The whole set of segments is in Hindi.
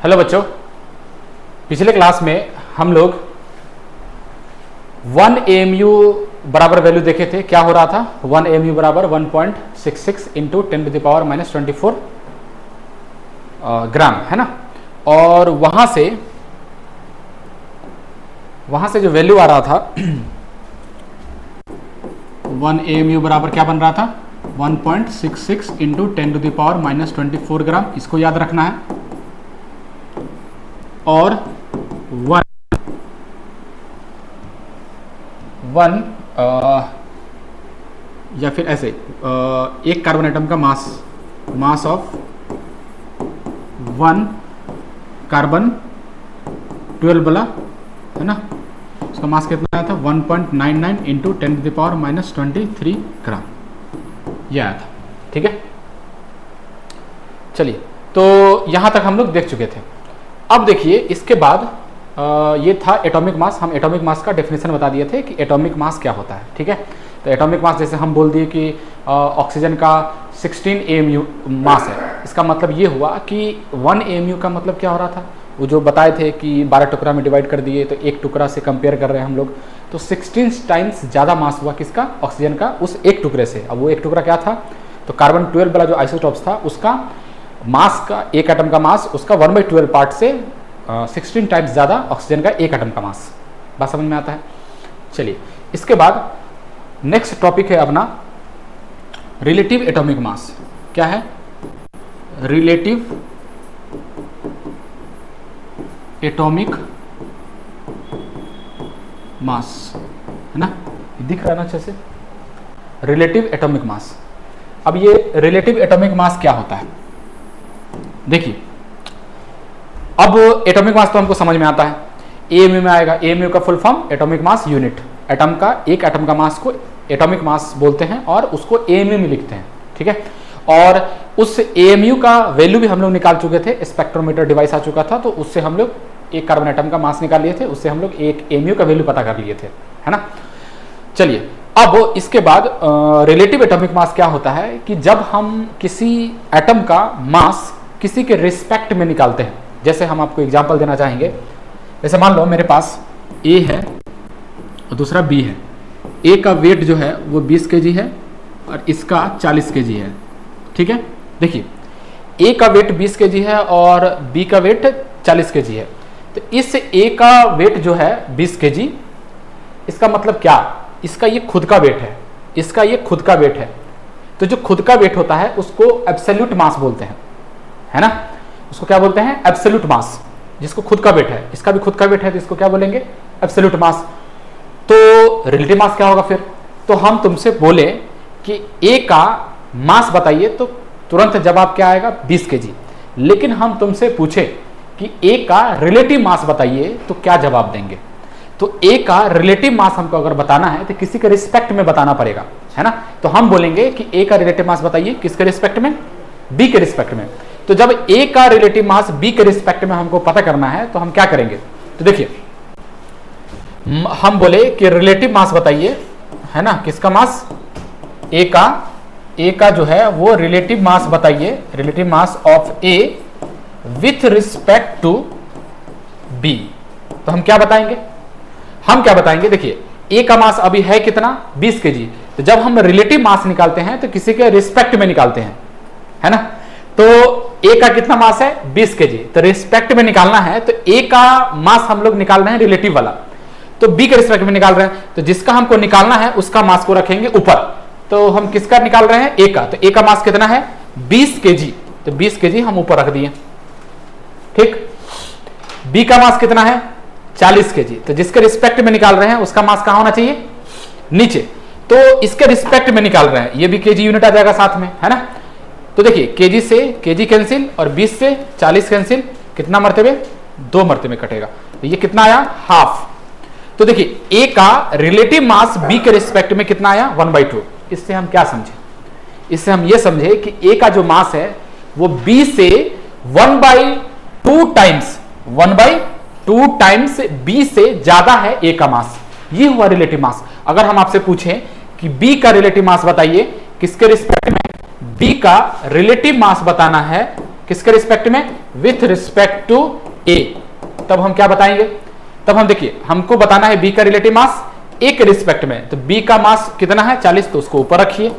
हेलो बच्चों, पिछले क्लास में हम लोग 1 AMU बराबर वैल्यू देखे थे। क्या हो रहा था? 1 AMU बराबर 1.66 इंटू 10 टू द पावर -24 ग्राम, है ना। और वहां से जो वैल्यू आ रहा था 1 AMU बराबर क्या बन रहा था? 1.66 इंटू 10 टू द पावर -24 ग्राम। इसको याद रखना है। और 1 या फिर ऐसे एक कार्बन एटम का मास ऑफ 1 कार्बन 12 वाला, है ना, उसका मास कितना आया था? 1.99 इंटू 10 टू द पावर -23 ग्राम, यह आया था। ठीक है, चलिए, तो यहां तक हम लोग देख चुके थे। अब देखिए, इसके बाद ये था एटॉमिक मास। हम एटॉमिक मास का डेफिनेशन बता दिए थे कि एटॉमिक मास क्या होता है। ठीक है, तो एटॉमिक मास जैसे हम बोल दिए कि ऑक्सीजन का 16 AMU मास है। इसका मतलब ये हुआ कि 1 AMU का मतलब क्या हो रहा था? वो जो बताए थे कि 12 टुकड़ा में डिवाइड कर दिए, तो एक टुकड़ा से कंपेयर कर रहे हैं हम लोग, तो 16 टाइम्स ज़्यादा मास हुआ किसका? ऑक्सीजन का, उस एक टुकड़े से। अब वो एक टुकड़ा क्या था? तो कार्बन 12 वाला जो आइसोटॉप्स था, उसका मास का, एक एटम का मास, उसका 1/12 पार्ट से 16 टाइम्स ज़्यादा ऑक्सीजन का एक एटम का मास। बात समझ में आता है? चलिए, इसके बाद नेक्स्ट टॉपिक है अपना रिलेटिव एटॉमिक मास। क्या है? रिलेटिव एटॉमिक मास, है ना, दिख रहा है ना अच्छे से? Relative atomic mass. अब ये रिलेटिव एटॉमिक मास क्या होता है? देखिए, अब एटॉमिक मास तो हमको समझ में आता है, AMU में आएगा। AMU का full form atomic mass unit. Atom का, एक एटम का मास को एटॉमिक मास बोलते हैं और उसको AMU में लिखते हैं। ठीक है, और उस AMU का वैल्यू भी हम लोग निकाल चुके थे। स्पेक्ट्रोमीटर डिवाइस आ चुका था, तो उससे हम लोग एक कार्बन एटम का मास निकाल लिए थे, उससे हम लोग एक AMU का वैल्यू पता कर लिए थे, है ना। चलिए, अब इसके बाद रिलेटिव एटॉमिक मास क्या होता है कि जब हम किसी एटम का मास किसी के रिस्पेक्ट में निकालते हैं। जैसे हम आपको एग्जांपल देना चाहेंगे, जैसे मान लो मेरे पास A है और दूसरा B है। A का वेट जो है वो 20 kg है और इसका 40 kg है। ठीक है, देखिए, A का वेट 20 kg है और B का वेट 40 kg है। तो इस A का वेट जो है 20 kg, इसका मतलब क्या? इसका ये खुद का वेट है, इसका ये खुद का वेट है। तो जो खुद का वेट होता है उसको एब्सोल्यूट मास बोलते हैं, है ना। उसको क्या बोलते हैं? एब्सोल्यूट मास। जिसको खुद का वेट है, इसका भी खुद का वेट है, तो इसको क्या बोलेंगे? एब्सोल्यूट मास। तो रिलेटिव मास क्या होगा फिर? तो हम तुमसे बोले कि A का मास बताइए, तो तुरंत जवाब क्या आएगा? 20 kg। लेकिन हम तुमसे पूछे कि A का रिलेटिव मास बताइए, तो क्या जवाब देंगे? तो A का रिलेटिव मास हमको अगर बताना है तो किसी के रिस्पेक्ट में बताना पड़ेगा, है ना। तो हम बोलेंगे कि A का रिलेटिव मास बताइए, किसके रिस्पेक्ट में? B के रिस्पेक्ट में। तो जब A का रिलेटिव मास B के रिस्पेक्ट में हमको पता करना है, तो हम क्या करेंगे? तो देखिए, हम बोले कि रिलेटिव मास बताइए, है ना, किसका मास? A का जो है वो रिलेटिव मास बताइए, relative mass of A with respect to B। तो हम क्या बताएंगे? देखिए, A का मास अभी है कितना? 20 kg। तो जब हम रिलेटिव मास निकालते हैं तो किसी के रिस्पेक्ट में निकालते हैं, है ना। तो A का कितना मास है? 20 kg। तो रिस्पेक्ट में निकालना है, तो A का मास हम लोग निकाल रहे हैं रिलेटिव वाला, तो B के रिस्पेक्ट में निकाल रहे हैं। तो जिसका हमको निकालना है उसका मास को रखेंगे ऊपर। तो हम किसका निकाल रहे हैं? A का। तो A का मास कितना है? 20 kg। तो 20 kg हम ऊपर रख दिए। ठीक, B का मास कितना है? 40 kg। तो जिसके रिस्पेक्ट में निकाल रहे हैं उसका मास कहां होना चाहिए? नीचे। तो इसके रिस्पेक्ट में निकाल रहे हैं, ये भी kg यूनिट आ जाएगा साथ में, है ना। तो देखिए, kg से kg कैंसिल और 20 से 40 कैंसिल, कितना मरतबे? 2 मरतबे कटेगा। तो ये कितना आया? हाफ। तो देखिए, A का रिलेटिव मास B के रिस्पेक्ट में कितना आया? 1/2। इससे हम क्या समझे? इससे हम ये समझे कि A का जो मास है वो B से 1/2 टाइम्स B से ज्यादा है A का मास। ये हुआ रिलेटिव मास। अगर हम आपसे पूछें कि B का रिलेटिव मास बताइए, किसके रिस्पेक्ट में? B का रिलेटिव मास बताना है किसके रिस्पेक्ट में? विथ रिस्पेक्ट टू ए। तब हम क्या बताएंगे? तब हम देखिए, हमको बताना है बी का रिलेटिव मास ए के रिस्पेक्ट में, तो बी का मास कितना है 40, तो उसको ऊपर रखिए,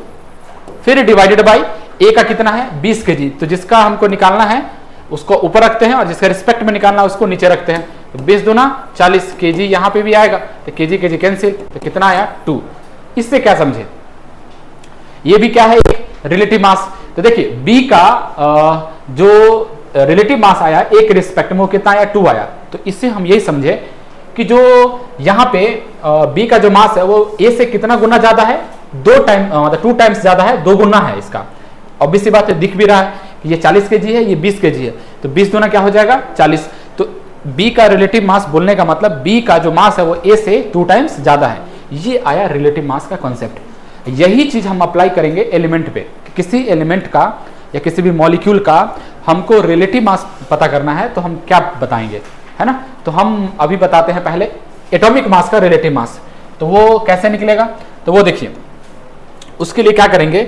फिर डिवाइडेड बाई ए का कितना है 20 केजी, तो जिसका हमको निकालना है उसको ऊपर रखते हैं और जिसका रिस्पेक्ट में निकालना है उसको नीचे रखते हैं। तो 20 दूना 40 केजी, यहां पे भी आएगा तो केजी केजी कैंसिल, तो कितना आया 2। इससे क्या समझे? ये भी क्या है? एक रिलेटिव मास। तो देखिए बी का जो रिलेटिव मास आया एक रिस्पेक्ट में वो कितना आया 2 आया। तो इससे हम यही समझे कि जो यहाँ पे बी का जो मास है वो ए से कितना गुना ज्यादा है? 2 टाइम्स ज्यादा है, 2 गुना है इसका। ऑब्वियस सी बात है, दिख भी रहा है कि ये 40 केजी है, ये 20 केजी है, तो 20 दूना क्या हो जाएगा 40। तो बी का रिलेटिव मास बोलने का मतलब बी का जो मास है वो ए से 2 टाइम्स ज्यादा है। ये आया रिलेटिव मास का कॉन्सेप्ट। यही चीज हम अप्लाई करेंगे एलिमेंट पे। किसी एलिमेंट का या किसी भी मॉलिक्यूल का हमको रिलेटिव मास पता करना है तो हम क्या बताएंगे, है ना? तो हम अभी बताते हैं पहले एटॉमिक मास का रिलेटिव मास। तो वो कैसे निकलेगा? तो वो देखिए, उसके लिए क्या करेंगे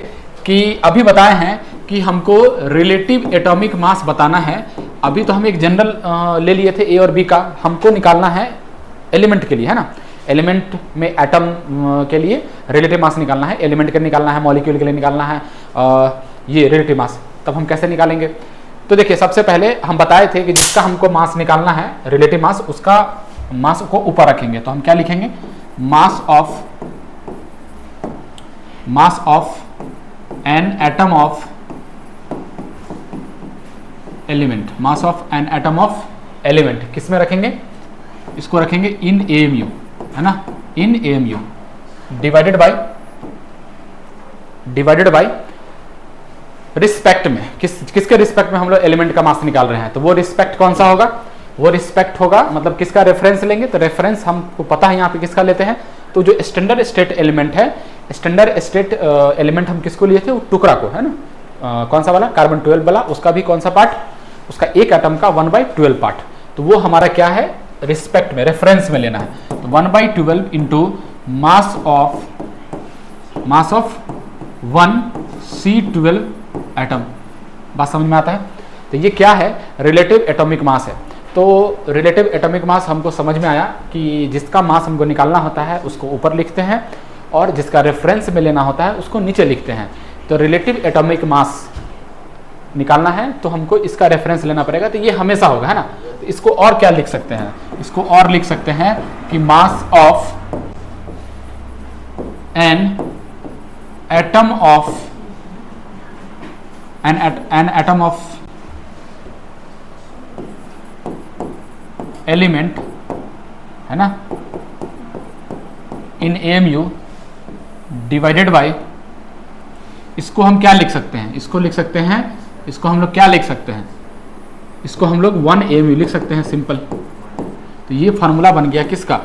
कि अभी बताए हैं कि हमको रिलेटिव एटॉमिक मास बताना है। अभी तो हम एक जनरल ले लिए थे ए और बी का, हमको निकालना है एलिमेंट के लिए, है ना? एलिमेंट में एटम के लिए रिलेटिव मास निकालना है, एलिमेंट के लिए निकालना है, मॉलिक्यूल के लिए निकालना है ये रिलेटिव मास। तब हम कैसे निकालेंगे? तो देखिए, सबसे पहले हम बताए थे कि जिसका हमको मास निकालना है रिलेटिव मास, उसका मास को ऊपर रखेंगे। तो हम क्या लिखेंगे? Mass of an atom of element. Mass of an atom of element किस में रखेंगे? इसको रखेंगे इन एएमयू, है ना? इन एएमयू डिवाइडेड बाय रिस्पेक्ट में। किसके रिस्पेक्ट में हम लोग एलिमेंट का मास निकाल रहे हैं? तो वो रिस्पेक्ट कौन सा होगा? वो रिस्पेक्ट होगा मतलब किसका रेफरेंस लेंगे? तो रेफरेंस हमको पता है यहाँ पे किसका लेते हैं। तो जो स्टैंडर्ड स्टेट एलिमेंट है, स्टैंडर्ड स्टेट एलिमेंट हम किसको लिए थे? वो टुकड़ा को, है ना? कौन सा वाला? कार्बन 12 वाला। उसका भी कौन सा पार्ट? उसका एक एटम का 1/12 पार्ट। तो वो हमारा क्या है? रिस्पेक्ट में, रेफरेंस में लेना है। तो 1/12 into mass of 1C12 atom. बात समझ में आता है? तो ये क्या है? रिलेटिव एटॉमिक मास है। तो रिलेटिव एटॉमिक मास हमको समझ में आया कि जिसका मास हमको निकालना होता है उसको ऊपर लिखते हैं और जिसका रेफरेंस में लेना होता है उसको नीचे लिखते हैं। तो रिलेटिव एटॉमिक मास निकालना है तो हमको इसका रेफरेंस लेना पड़ेगा, तो ये हमेशा होगा, है ना? तो इसको और क्या लिख सकते हैं? इसको और लिख सकते हैं कि mass of an atom of element, है ना, इन एएमयू डिवाइडेड बाय, इसको हम क्या लिख सकते हैं? इसको लिख सकते हैं, इसको हम लोग क्या लिख सकते हैं? इसको हम लोग 1 AMU लिख सकते हैं, सिंपल। तो ये फार्मूला बन गया किसका?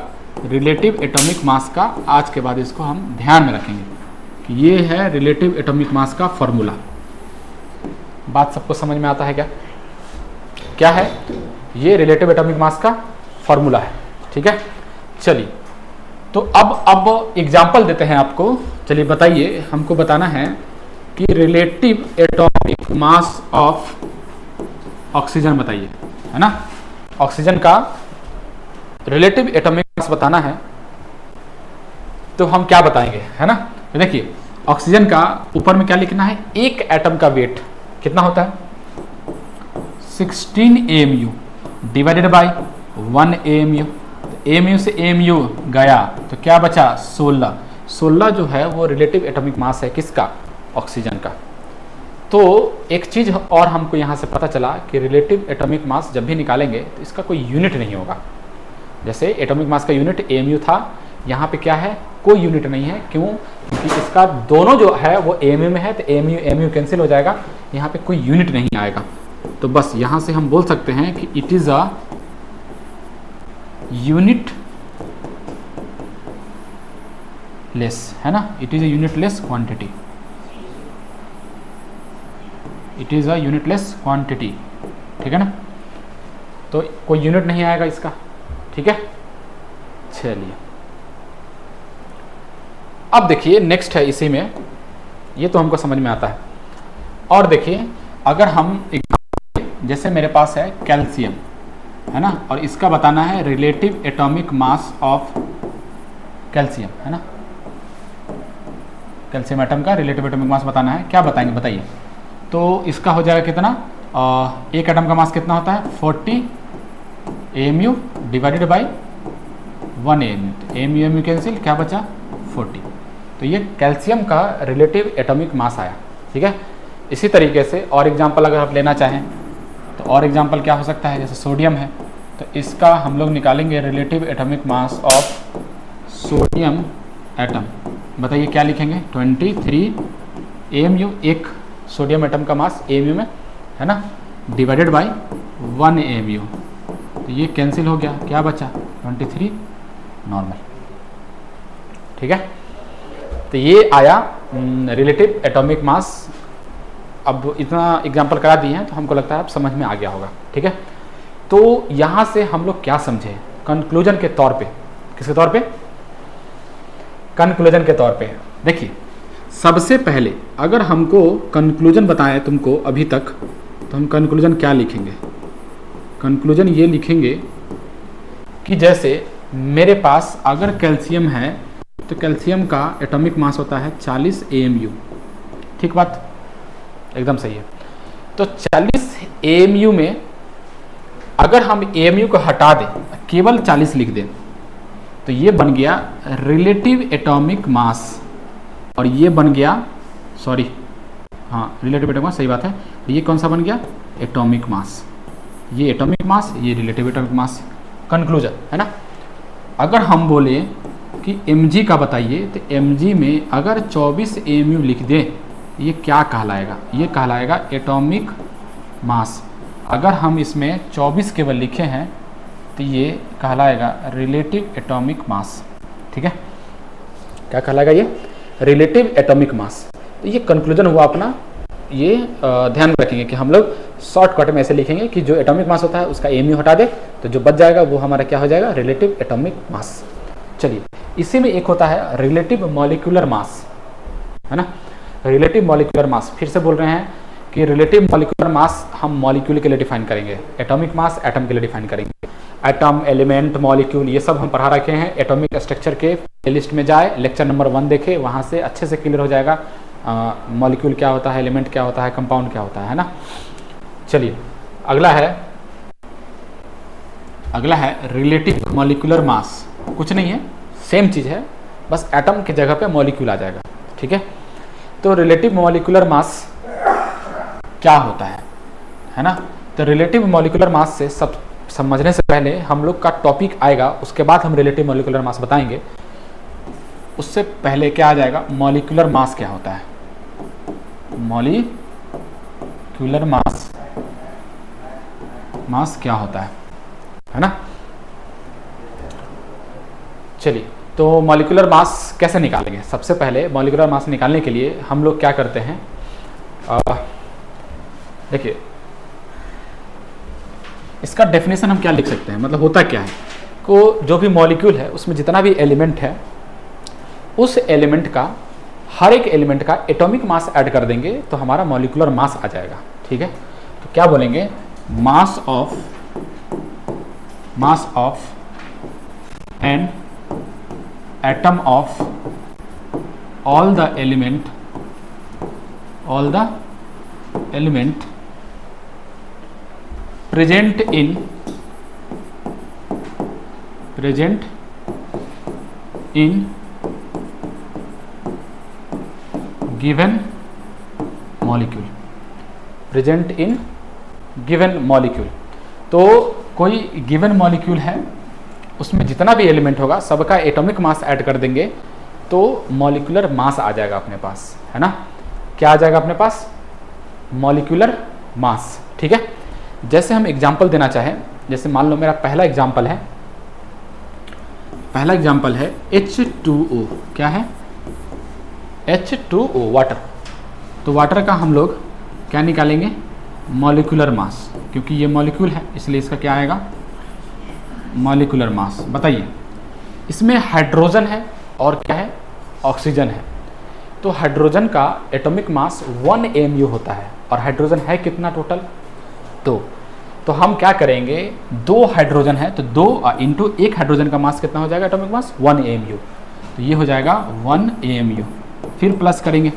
रिलेटिव एटॉमिक मास का। आज के बाद इसको हम ध्यान में रखेंगे कि ये है रिलेटिव एटॉमिक मास का फॉर्मूला। बात सबको समझ में आता है क्या? क्या है? ये रिलेटिव एटॉमिक मास का फॉर्मूला है, ठीक है? चलिए, तो अब एग्जाम्पल देते हैं आपको। चलिए बताइए, हमको बताना है कि relative atomic mass of oxygen बताइए, है ना? ऑक्सीजन का रिलेटिव एटॉमिक मास बताना है तो हम क्या बताएंगे, है ना? तो देखिए, ऑक्सीजन का ऊपर में क्या लिखना है? एक एटम का वेट कितना होता है? 16 AMU divided by 1 AMU। AMU से AMU गया तो क्या बचा? 16 जो है वो रिलेटिव एटॉमिक मास है किसका? ऑक्सीजन का। तो एक चीज और हमको यहाँ से पता चला कि रिलेटिव एटॉमिक मास जब भी निकालेंगे तो इसका कोई यूनिट नहीं होगा। जैसे एटॉमिक मास का यूनिट AMU था, यहाँ पे क्या है? कोई यूनिट नहीं है। क्यों? क्योंकि इसका दोनों जो है वो AMU में है, तो AMU कैंसिल हो जाएगा, यहाँ पे कोई यूनिट नहीं आएगा। तो बस यहाँ से हम बोल सकते हैं कि it is a unit less, है ना? It is a unitless quantity. It is a unitless quantity, ठीक है ना? तो कोई यूनिट नहीं आएगा इसका, ठीक है? चलिए, अब देखिए नेक्स्ट है इसी में, ये तो हमको समझ में आता है। और देखिए, अगर हम जैसे मेरे पास है कैल्शियम, है ना, और इसका बताना है relative atomic mass of calcium, है ना, कैल्शियम एटम का रिलेटिव एटॉमिक मास बताना है। क्या बताएंगे बताइए। तो इसका हो जाएगा कितना, एक एटम का मास कितना होता है 40 AMU डिवाइडेड बाई 1 AMU, तो AMU कैंसिल, क्या बचा 40। तो ये कैल्शियम का रिलेटिव एटॉमिक मास आया, ठीक है। इसी तरीके से और एग्जांपल अगर आप लेना चाहें तो और एग्जांपल क्या हो सकता है, जैसे सोडियम है तो इसका हम लोग निकालेंगे relative atomic mass of sodium atom. बताइए क्या लिखेंगे, 23 AMU, एक सोडियम एटम का मास AMU में, है ना, डिवाइडेड बाई 1 AMU, तो ये कैंसिल हो गया, क्या बचा 23 नॉर्मल, ठीक है। तो ये आया रिलेटिव एटॉमिक मास। अब इतना एग्जांपल करा दिए हैं तो हमको लगता है अब समझ में आ गया होगा, ठीक है। तो यहाँ से हम लोग क्या समझे कंक्लूजन के तौर पे, किसके तौर पे, कंक्लूजन के तौर पे। देखिए सबसे पहले अगर हमको कंक्लूजन बताया तुमको अभी तक, तो हम कंक्लूजन क्या लिखेंगे, कंक्लूजन ये लिखेंगे कि जैसे मेरे पास अगर कैल्शियम है तो कैल्शियम का एटॉमिक मास होता है 40 AMU, ठीक बात, एकदम सही है। तो 40 AMU में अगर हम AMU को हटा दें, केवल 40 लिख दें, तो ये बन गया रिलेटिव एटॉमिक मास, और ये बन गया, सॉरी हाँ रिलेटिव एटॉमिक मास, सही बात है। ये कौन सा बन गया, एटॉमिक मास, ये एटॉमिक मास, ये रिलेटिव एटॉमिक मास। कंक्लूजन है ना। अगर हम बोले कि mg का बताइए, तो mg में अगर 24 AMU लिख दें, ये क्या कहलाएगा, ये कहलाएगा एटॉमिक मास। अगर हम इसमें 24 केवल लिखे हैं तो ये कहलाएगा रिलेटिव एटॉमिक मास, ठीक है। क्या कहलाएगा, ये रिलेटिव एटॉमिक मास। तो ये कंक्लूजन हुआ अपना। ये ध्यान में रखेंगे कि हम लोग शॉर्टकट में ऐसे लिखेंगे कि जो एटॉमिक मास होता है उसका AMU हटा दे, तो जो बच जाएगा वो हमारा क्या हो जाएगा, रिलेटिव एटॉमिक मास। चलिए इसी में एक होता है रिलेटिव मॉलिक्यूलर मास, है ना, रिलेटिव मॉलिक्यूलर मास। फिर से बोल रहे हैं कि रिलेटिव मॉलिक्यूलर मास हम मॉलिक्यूल के लिए डिफाइन करेंगे, एटॉमिक मास एटम के लिए डिफाइन करेंगे। एटम, एलिमेंट, मॉलिक्यूल, ये सब हम पढ़ा रखे हैं। एटॉमिक स्ट्रक्चर के लिस्ट में जाए, लेक्चर नंबर 1 देखे, वहाँ से अच्छे से क्लियर हो जाएगा मॉलिक्यूल क्या होता है, एलिमेंट क्या होता है, कंपाउंड क्या होता है ना। चलिए अगला है रिलेटिव मॉलिक्यूलर मास। कुछ नहीं है, सेम चीज़ है, बस एटम की जगह पे मॉलिक्यूल आ जाएगा, ठीक है। तो रिलेटिव मॉलिक्यूलर मास क्या होता है ना। तो रिलेटिव मॉलिक्यूलर मास से सब समझने से पहले हम लोग का टॉपिक आएगा, उसके बाद हम रिलेटिव मॉलिक्यूलर मास बताएंगे। उससे पहले क्या आ जाएगा, मॉलिक्यूलर मास क्या होता है, मॉलिक्यूलर मास क्या होता है ना। चलिए तो मॉलिक्यूलर मास कैसे निकालेंगे। सबसे पहले मॉलिक्यूलर मास निकालने के लिए हम लोग क्या करते हैं, देखिए इसका डेफिनेशन हम क्या लिख सकते हैं, मतलब होता क्या है, को जो भी मॉलिक्यूल है उसमें जितना भी एलिमेंट है, उस एलिमेंट का, हर एक एलिमेंट का एटॉमिक मास ऐड कर देंगे तो हमारा मॉलिक्यूलर मास आ जाएगा, ठीक है। तो क्या बोलेंगे, mass of an atom of all the element present in given molecule। तो कोई गिवन मॉलिक्यूल है, उसमें जितना भी एलिमेंट होगा सबका एटॉमिक मास ऐड कर देंगे तो मॉलिक्यूलर मास आ जाएगा अपने पास, है ना। क्या आ जाएगा अपने पास, मॉलिक्यूलर मास, ठीक है। जैसे हम एग्जांपल देना चाहें, जैसे मान लो मेरा पहला एग्जांपल है H2O। क्या है, H2O, वाटर। तो वाटर का हम लोग क्या निकालेंगे, मॉलिक्यूलर मास, क्योंकि ये मॉलिक्यूल है इसलिए इसका क्या आएगा, मॉलिक्यूलर मास। बताइए, इसमें हाइड्रोजन है और क्या है, ऑक्सीजन है। तो हाइड्रोजन का एटॉमिक मास 1 AMU होता है, और हाइड्रोजन है कितना टोटल, तो तो हम क्या करेंगे, 2 हाइड्रोजन है तो 2 इंटू 1 हाइड्रोजन का मास कितना हो जाएगा एटॉमिक मास 1 AMU। तो ये हो जाएगा 1 AMU। फिर प्लस करेंगे,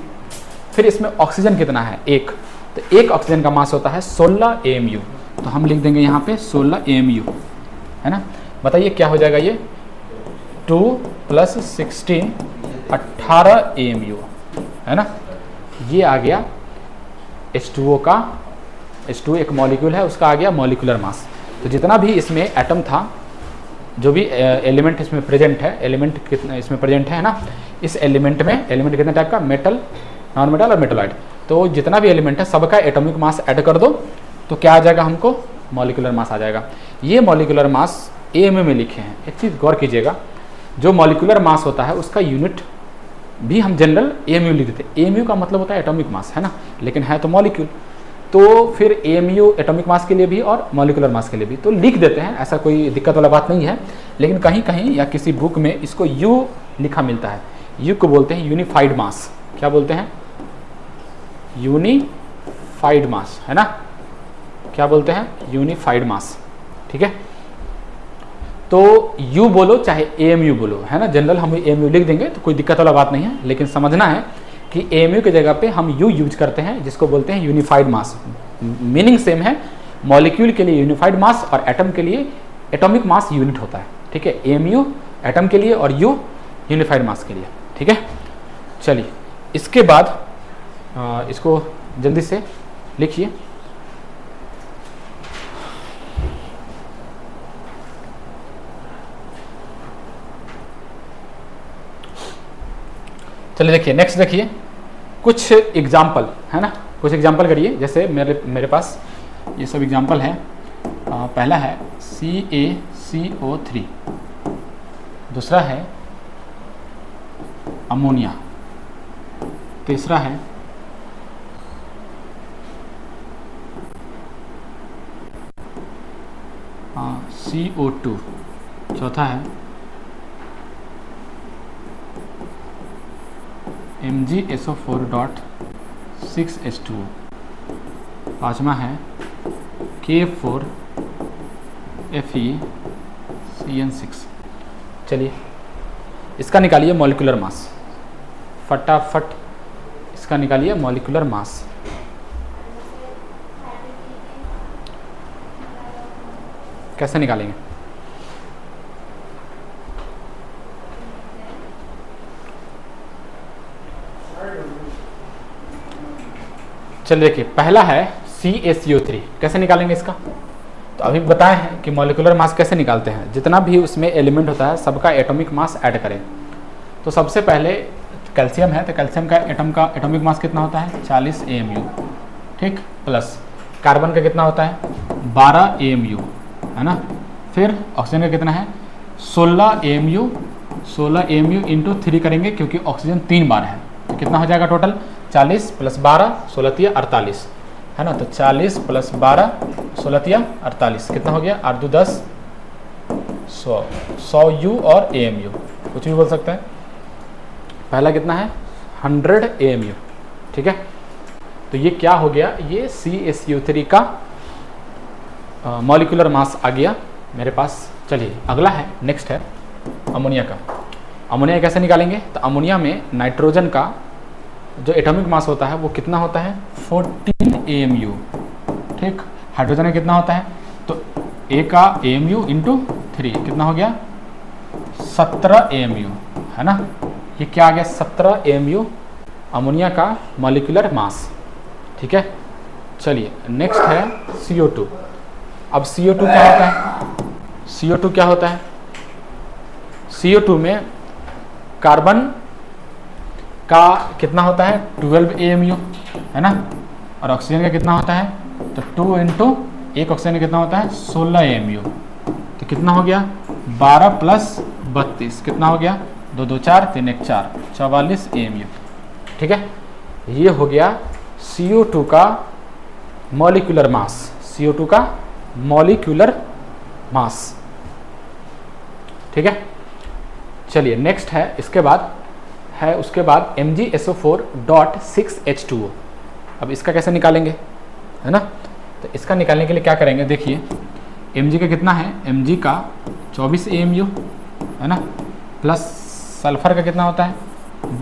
फिर इसमें ऑक्सीजन कितना है 1, तो 1 ऑक्सीजन का मास होता है 16 AMU। तो हम लिख देंगे यहाँ पे 16 AMU, है ना। बताइए क्या हो जाएगा ये 2 + 16 18 AMU, है ना। ये आ गया H2O का, H2O एक मॉलिक्यूल है, उसका आ गया मॉलिक्यूलर मास। तो जितना भी इसमें एटम था, जो भी एलिमेंट इसमें प्रेजेंट है, एलिमेंट कितना इसमें प्रेजेंट है ना, इस एलिमेंट में एलिमेंट कितने टाइप का, मेटल, नॉन मेटल और मेटलॉइड। तो जितना भी एलिमेंट है सबका एटॉमिक मास ऐड कर दो तो क्या आ जाएगा हमको, मॉलिक्यूलर मास आ जाएगा। ये मॉलिक्यूलर मास AMU में लिखे हैं। एक चीज़ गौर कीजिएगा, जो मॉलिक्यूलर मास होता है उसका यूनिट भी हम जनरल AMU लिख देते हैं। AMU का मतलब होता है एटॉमिक मास, है ना, लेकिन है तो मॉलिक्यूल, तो फिर AMU एटॉमिक मास के लिए भी और मॉलिक्यूलर मास के लिए भी तो लिख देते हैं, ऐसा कोई दिक्कत वाला बात नहीं है। लेकिन कहीं कहीं या किसी बुक में इसको U लिखा मिलता है। U को बोलते हैं यूनिफाइड मास। क्या बोलते हैं, यूनिफाइड मास, है ना। क्या बोलते हैं, यूनिफाइड मास, ठीक है। तो U बोलो चाहे AMU बोलो, है ना, जनरल हम AMU लिख देंगे तो कोई दिक्कत वाला बात नहीं है। लेकिन समझना है कि AMU की जगह पे हम U यूज करते हैं, जिसको बोलते हैं यूनिफाइड मास। मीनिंग सेम है, मॉलिक्यूल के लिए यूनिफाइड मास और एटम के लिए एटॉमिक मास यूनिट होता है, ठीक है। AMU एटम के लिए और U यूनिफाइड मास के लिए, ठीक है। चलिए इसके बाद इसको जल्दी से लिखिए। चलिए देखिए, नेक्स्ट देखिए कुछ एग्जाम्पल, है ना, कुछ एग्जाम्पल करिए। जैसे मेरे पास ये सब एग्जाम्पल है। पहला है CaCO3, दूसरा है अमोनिया, तीसरा है CO2, चौथा है MgSO4.6H2O, पाँचवा है K4FeCN6। चलिए इसका निकालिए मॉलिक्यूलर मास, फटाफट इसका निकालिए मॉलिक्यूलर मास। कैसे निकालेंगे, चलिए देखिए, पहला है CaCO3। कैसे निकालेंगे इसका, तो अभी बताए हैं कि मॉलिक्यूलर मास कैसे निकालते हैं। जितना भी उसमें एलिमेंट होता है सबका एटॉमिक मास ऐड करें। तो सबसे पहले कैल्शियम है, तो कैल्शियम का एटॉमिक मास कितना होता है 40 AMU, ठीक, प्लस कार्बन का कितना होता है 12 AMU, है ना। फिर ऑक्सीजन का कितना है 16 AMU, 16 AMU इंटू 3 करेंगे क्योंकि ऑक्सीजन 3 बार है। तो कितना हो जाएगा टोटल 40 + 12 16 × 48, है ना। तो 40 + 12 16 × 48 कितना हो गया 8 × 2 = 10, 100 U और AMU, कुछ भी बोल सकते हैं। पहला कितना है 100 AMU, ठीक है। तो ये क्या हो गया, ये CaCO3 का मॉलिक्यूलर मास आ गया मेरे पास। चलिए अगला है, नेक्स्ट है अमोनिया का। अमोनिया कैसे निकालेंगे, तो अमोनिया में नाइट्रोजन का जो एटॉमिक मास होता है वो कितना होता है 14 AMU, ठीक। हाइड्रोजन में कितना होता है, तो A का AMU इंटू 3 कितना हो गया 17 AMU, है ना। ये क्या आ गया 17 AMU अमोनिया का मॉलिक्यूलर मास, ठीक है। चलिए नेक्स्ट है CO2। अब CO2 क्या होता है, CO2 क्या होता है, CO2 में कार्बन का कितना होता है 12 AMU, है ना। और ऑक्सीजन का कितना होता है, तो 2 इंटू 1 ऑक्सीजन का कितना होता है 16 AMU। तो कितना हो गया 12 + 32 कितना हो गया 2 2 4 3 1 4 44 AMU, ठीक है। ये हो गया CO2 का मॉलिक्यूलर मास, CO2 का मॉलिक्यूलर मास, ठीक है। चलिए नेक्स्ट है, इसके बाद है उसके बाद MgSO4.6H2O। अब इसका कैसे निकालेंगे, है ना। तो इसका निकालने के लिए क्या करेंगे, देखिए Mg का कितना है, Mg का 24 AMU है ना, प्लस सल्फर का कितना होता है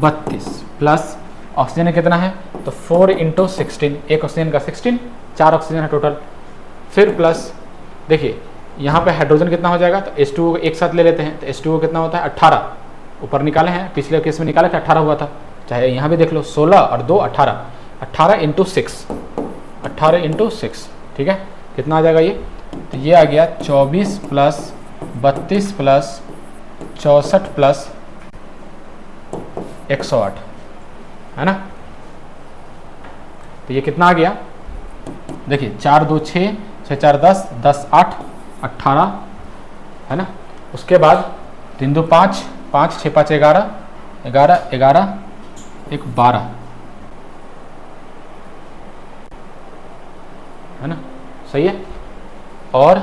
32, प्लस ऑक्सीजन का कितना है, तो 4 × 16, एक ऑक्सीजन का 16, 4 ऑक्सीजन है टोटल। फिर प्लस देखिए यहाँ पे हाइड्रोजन कितना हो जाएगा, तो H2O एक साथ ले लेते हैं, तो H2O कितना होता है 18, ऊपर निकाले हैं, पिछले केस में निकाले थे 18 हुआ था, चाहे यहाँ भी देख लो 16 और 2 18, 18 × 6, 18 × 6, ठीक है, कितना आ जाएगा ये, तो ये आ गया 24 प्लस 32 प्लस 64 प्लस 108 है ना। तो ये कितना आ गया, देखिए 4 2 6, 6 4 10, 10 8 18 है ना। उसके बाद 3 2 5, 5 6 5 11, 11 11 1 12 है ना, सही है। और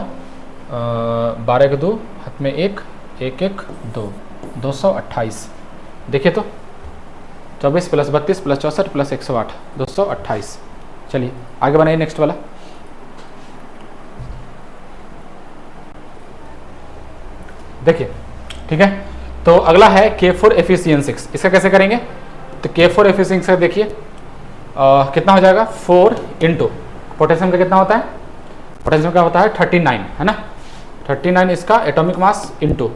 12 के 2 हाथ में 1 1 1 2, 228, देखिए तो 24 प्लस 32 प्लस 64 प्लस 108, 228। चलिए आगे बनाइए नेक्स्ट वाला। देखिए ठीक है, तो अगला है K4 Fe6, इसका कैसे करेंगे, तो K4 Fe6 का देखिए कितना हो जाएगा 4 × पोटेशियम का कितना होता है, पोटेशियम का होता है 39 है ना, 39 इसका एटॉमिक मास इंटू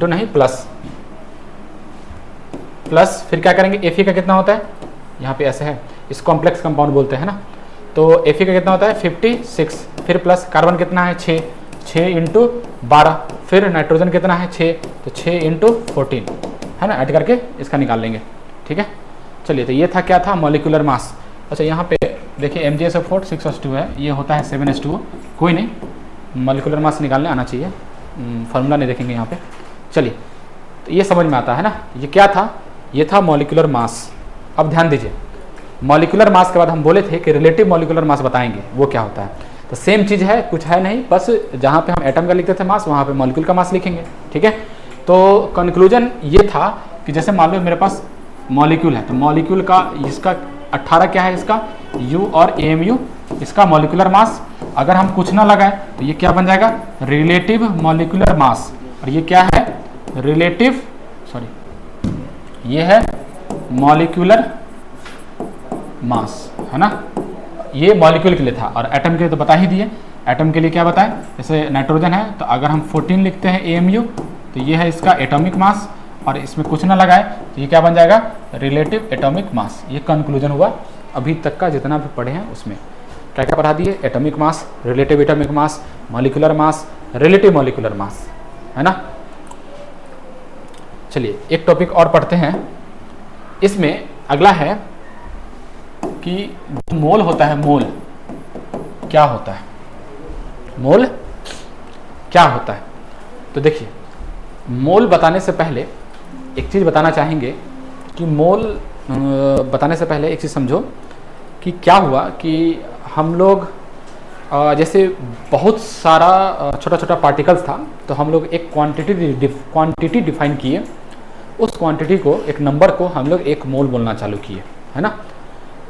नहीं प्लस फिर क्या करेंगे Fe का कितना होता है, यहाँ पे ऐसे है, इस कॉम्प्लेक्स कंपाउंड बोलते हैं ना, तो Fe का कितना होता है 56, फिर प्लस कार्बन कितना है 6 × 12, फिर नाइट्रोजन कितना है 6, तो 6 × 14 है ना, ऐड करके इसका निकाल लेंगे, ठीक है। चलिए तो ये था क्या था मॉलिक्यूलर मास। अच्छा यहाँ पे देखिए MgSO4 6H2 है, ये होता है 7H2O, कोई नहीं, मॉलिक्यूलर मास निकालने आना चाहिए, फार्मूला नहीं देखेंगे यहाँ पे। चलिए तो ये समझ में आता है ना, ये क्या था, ये था मॉलिक्यूलर मास। अब ध्यान दीजिए, मॉलिक्यूलर मास के बाद हम बोले थे कि रिलेटिव मॉलिक्यूलर मास बताएंगे, वो क्या होता है, तो सेम चीज़ है, कुछ है नहीं, बस जहाँ पे हम एटम का लिखते थे मास, वहाँ पे मॉलिक्यूल का मास लिखेंगे, ठीक है। तो कंक्लूजन ये था कि जैसे मान लो मेरे पास मॉलिक्यूल है, तो मॉलिक्यूल का इसका 18 क्या है, इसका U और AMU, इसका मॉलिक्यूलर मास, अगर हम कुछ ना लगाए तो ये क्या बन जाएगा रिलेटिव मॉलिक्यूलर मास, और ये क्या है रिलेटिव ये है मॉलिक्यूलर मास है ना। ये मॉलिक्यूल के लिए था, और एटम के लिए तो बता ही दिए, एटम के लिए क्या बताएं, जैसे नाइट्रोजन है तो अगर हम 14 लिखते हैं AMU, तो ये है इसका एटॉमिक मास, और इसमें कुछ ना लगाए तो ये क्या बन जाएगा रिलेटिव एटॉमिक मास। ये कंक्लूजन हुआ अभी तक का जितना भी पढ़े हैं उसमें, क्या क्या पढ़ा दिए, atomic mass, relative atomic mass, molecular mass, relative molecular mass, है ना। चलिए एक टॉपिक और पढ़ते हैं, इसमें अगला है कि मोल होता है, मोल क्या होता है, मोल क्या होता है। तो देखिए मोल बताने से पहले एक चीज़ बताना चाहेंगे कि मोल बताने से पहले एक चीज़ समझो कि क्या हुआ कि हम लोग जैसे बहुत सारा छोटा छोटा पार्टिकल्स था, तो हम लोग एक क्वांटिटी डिफाइन किए, उस क्वांटिटी को, एक नंबर को हम लोग एक मोल बोलना चालू किए, है ना।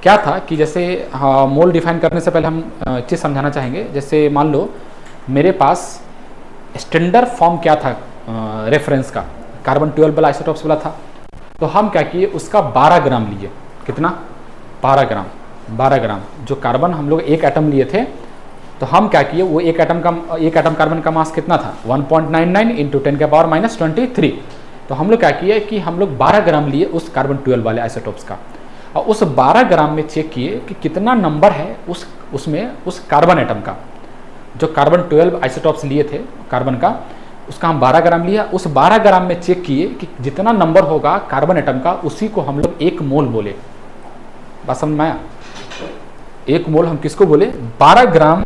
क्या था कि जैसे मोल डिफाइन करने से पहले हम चीज़ समझाना चाहेंगे, जैसे मान लो मेरे पास स्टैंडर्ड फॉर्म क्या था रेफरेंस का, कार्बन 12 वाला आइसोटॉप्स वाला था, तो हम क्या किए उसका 12 ग्राम लिए, कितना 12 ग्राम जो कार्बन हम लोग एक एटम लिए थे, तो हम क्या किए वो एक एटम कार्बन का मास कितना था 1.99 × 10⁻⁻23, तो हम लोग क्या किए कि हम लोग 12 ग्राम लिए उस कार्बन 12 वाले आइसोटॉप्स का, और उस 12 ग्राम में चेक किए कि कितना नंबर है उसमें उस कार्बन एटम का, जो कार्बन 12 आइसोटॉप्स लिए थे कार्बन का, उसका हम 12 ग्राम लिया, उस 12 ग्राम में चेक किए कि जितना नंबर होगा कार्बन एटम का उसी को हम लोग एक मोल बोले। बात समझ में आया, एक मोल हम किसको बोले, 12 ग्राम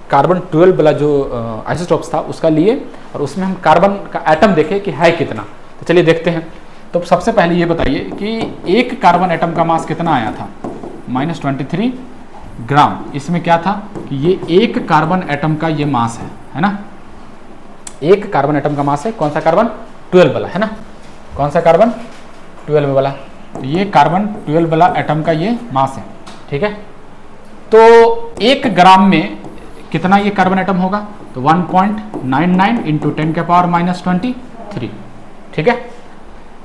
कार्बन 12 वाला जो आइसोटॉप्स था उसका लिए, और उसमें हम कार्बन का एटम देखे कि है कितना। तो चलिए देखते हैं। तो सबसे पहले ये बताइए कि एक कार्बन एटम का मास कितना आया था -23 ग्राम। इसमें क्या था कि ये एक कार्बन एटम का ये मास है ना, एक कार्बन एटम का मास है, कौन सा कार्बन 12 वाला है ना, कौन सा कार्बन 12 वाला, तो ये कार्बन 12 वाला एटम का ये मास है, ठीक है। तो 1 ग्राम में कितना ये कार्बन एटम होगा, तो 1.99 इंटू 10 के पावर माइनस 23, ठीक है।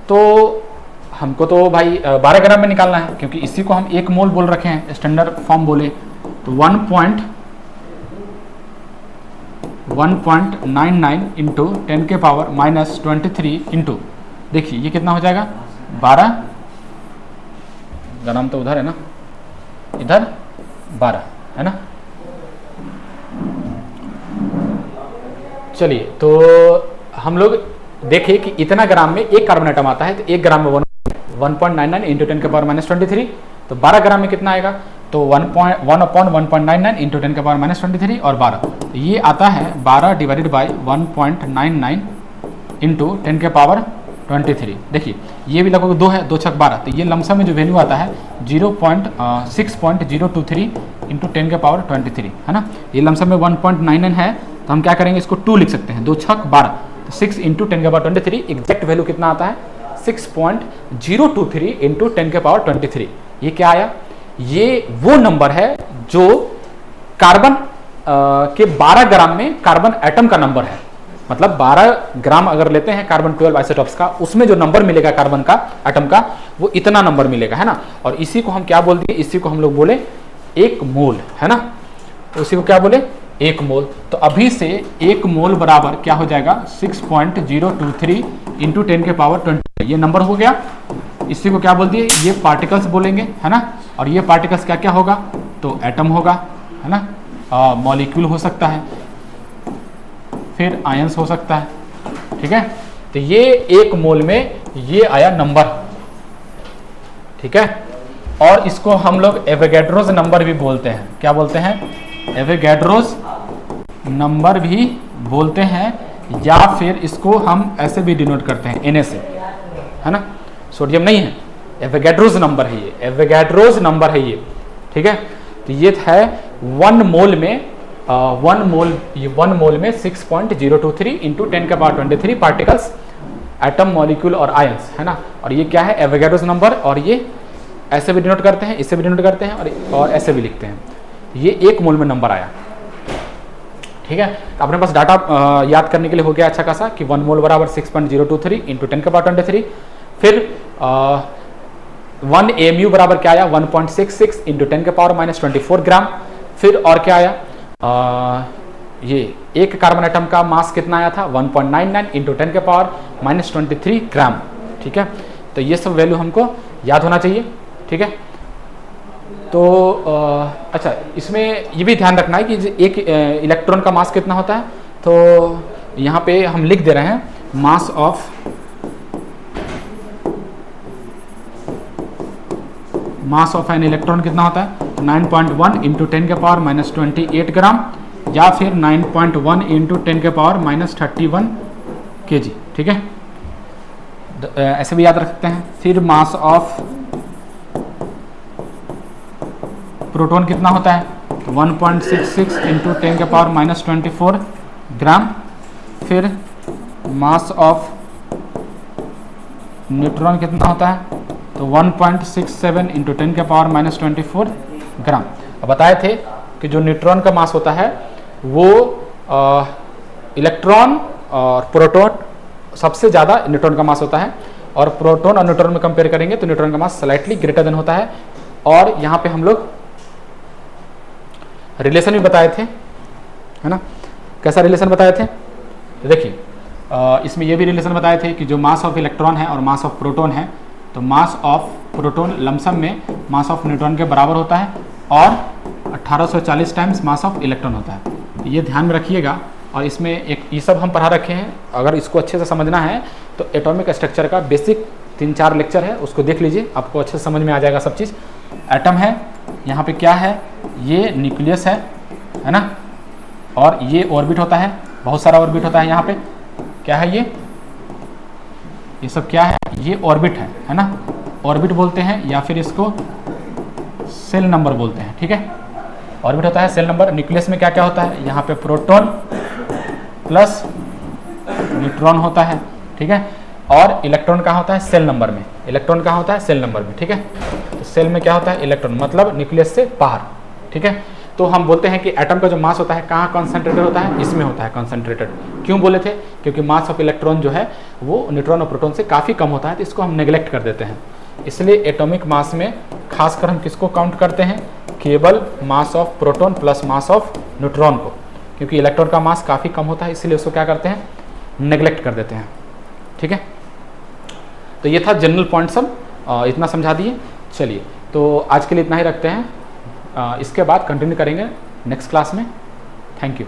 तो हमको तो भाई 12 ग्राम में निकालना है, क्योंकि इसी को हम 1 मोल बोल रखे हैं, स्टैंडर्ड फॉर्म बोले तो 1.99 इंटू 10 के पावर माइनस 23 इंटू, देखिए ये कितना हो जाएगा 12 ग्राम, तो उधर है ना, इधर 12 है ना। चलिए तो हम लोग देखिए कि इतना ग्राम में 1 कार्बन एटम आता है, तो 1 ग्राम में 1.99 इंटू 10 के पावर माइनस 23, तो 12 ग्राम में कितना आएगा, तो 1.99 इंटू 10 के पावर माइनस 23 और 12, तो ये आता है 12 डिवाइडेड बाई 1.99 इंटू 10 के पावर 23। देखिए ये भी लगभग 2 है, 2 छक 12, तो ये लमसम में जो वैल्यू आता है 6.023 इंटू 10 के पावर 23 है ना। ये लमसम में 1.99 है, तो हम क्या करेंगे, इसको 2 लिख सकते हैं, 2 छक 12, तो 6 इंटू 10 के पावर 23, एग्जैक्ट वैल्यू कितना आता है 6.023 इंटू 10 के पावर 23। ये क्या आया, ये वो नंबर है जो कार्बन के 12 ग्राम में कार्बन एटम का नंबर है। मतलब 12 ग्राम अगर लेते हैं कार्बन 12 आइसोटॉप्स का, उसमें जो नंबर मिलेगा कार्बन का एटम का, वो इतना नंबर मिलेगा, है ना। और इसी को हम क्या बोल दिए, इसी को हम लोग बोले 1 मोल, है ना। तो इसी को क्या बोले 1 मोल। तो अभी से 1 मोल बराबर क्या हो जाएगा 6.023 इंटू 10 के पावर 20, ये नंबर हो गया। इसी को क्या बोल दिए, ये पार्टिकल्स बोलेंगे, है ना। और ये पार्टिकल्स क्या क्या होगा, तो एटम होगा, है ना, मॉलिक्यूल हो सकता है, फिर आयंस हो सकता है, ठीक है। तो ये 1 मोल में ये आया नंबर, ठीक है। और इसको हम लोग एवोगैड्रोस नंबर भी बोलते हैं, क्या बोलते हैं, एवोगैड्रोस नंबर भी बोलते हैं, या फिर इसको हम ऐसे भी डिनोट करते हैं Na से, है ना, सोडियम नहीं है, एवोगैड्रोस नंबर है ये, एवोगैड्रोस नंबर है ये, ठीक है। तो ये है 1 मोल में 1 मोल में 6.023 इंटू 10 के पावर 23 पार्टिकल्स, एटम, मॉलिक्यूल और आयंस, है ना। और ये क्या है एवोगैड्रोस नंबर, और ये ऐसे भी डिनोट करते हैं, इससे भी डिनोट करते हैं, और ऐसे भी लिखते हैं। ये 1 मोल में नंबर आया, ठीक है। तो अपने पास डाटा याद करने के लिए हो गया अच्छा खासा कि 1 मोल बराबर 6.023 इंटू 10 के पावर 23। फिर 1 AMU बराबर क्या आया 1.66 इंटू 10 के पावर माइनस 24 ग्राम। फिर और क्या आया, ये 1 कार्बन एटम का मास कितना आया था 1.99 इंटू 10 के पावर माइनस 23 ग्राम, ठीक है। तो ये सब वैल्यू हमको याद होना चाहिए, ठीक है। तो अच्छा, इसमें ये भी ध्यान रखना है कि एक इलेक्ट्रॉन का मास कितना होता है, तो यहाँ पे हम लिख दे रहे हैं मास ऑफ एन इलेक्ट्रॉन कितना होता है 9.1 इंटू 10 के पावर माइनस 28 ग्राम, या फिर 9.1 इंटू 10 के पावर माइनस 31 kg, ठीक है। ऐसे भी याद रख सकते हैं। फिर मास ऑफ प्रोटॉन कितना होता है 1.66 इंटू 10 के पावर माइनस 24 ग्राम। फिर मास ऑफ न्यूट्रॉन कितना होता है, तो 1.67 इंटू 10 के पावर माइनस 24 ग्राम। अब बताए थे कि जो न्यूट्रॉन का मास होता है वो इलेक्ट्रॉन और प्रोटॉन सबसे ज़्यादा न्यूट्रॉन का मास होता है, और प्रोटॉन और न्यूट्रॉन में कंपेयर करेंगे तो न्यूट्रॉन का मास स्लाइटली ग्रेटर देन होता है। और यहाँ पे हम लोग रिलेशन भी बताए थे, है ना। कैसा रिलेशन बताए थे, तो देखिए इसमें ये भी रिलेशन बताए थे कि जो मास ऑफ इलेक्ट्रॉन है और मास ऑफ प्रोटॉन है, तो मास ऑफ प्रोटॉन लमसम में मास ऑफ न्यूट्रॉन के बराबर होता है, और 1840 टाइम्स मास ऑफ इलेक्ट्रॉन होता है। तो ये ध्यान में रखिएगा। और इसमें एक ये सब हम पढ़ा रखे हैं, अगर इसको अच्छे से समझना है तो एटॉमिक स्ट्रक्चर का बेसिक 3-4 लेक्चर है, उसको देख लीजिए, आपको अच्छे से समझ में आ जाएगा सब चीज़। एटम है, यहाँ पे क्या है, ये न्यूक्लियस है ना, और ये ऑर्बिट होता है, बहुत सारा ऑर्बिट होता है यहाँ पे। क्या है ये सब क्या है, ये ऑर्बिट है ना, ऑर्बिट बोलते हैं, या फिर इसको सेल नंबर बोलते हैं, ठीक है। ऑर्बिट होता है, सेल नंबर। न्यूक्लियस में क्या क्या होता है, यहाँ पे प्रोटॉन प्लस न्यूट्रॉन होता है, ठीक है। और इलेक्ट्रॉन कहाँ होता है, सेल नंबर में। इलेक्ट्रॉन कहाँ होता है, सेल नंबर में, ठीक है। तो सेल में क्या होता है, इलेक्ट्रॉन, मतलब न्यूक्लियस से बाहर, ठीक है। तो हम बोलते हैं कि एटम का जो मास होता है कहाँ कॉन्सेंट्रेटेड होता है, इसमें होता है कॉन्सेंट्रेटेड। क्यों बोले थे? क्योंकि मास ऑफ इलेक्ट्रॉन जो है वो न्यूट्रॉन और प्रोटॉन से काफ़ी कम होता है, तो इसको हम नेग्लेक्ट कर देते हैं। इसलिए एटॉमिक मास में खासकर हम किसको काउंट करते हैं? केवल mass of proton plus mass of neutron को, क्योंकि इलेक्ट्रॉन का मास काफ़ी कम होता है, इसलिए उसको क्या करते हैं? नेग्लेक्ट कर देते हैं। ठीक है, तो ये था जनरल पॉइंट सब, इतना समझा दिए। चलिए, तो आज के लिए इतना ही रखते हैं, इसके बाद कंटिन्यू करेंगे नेक्स्ट क्लास में। Thank you.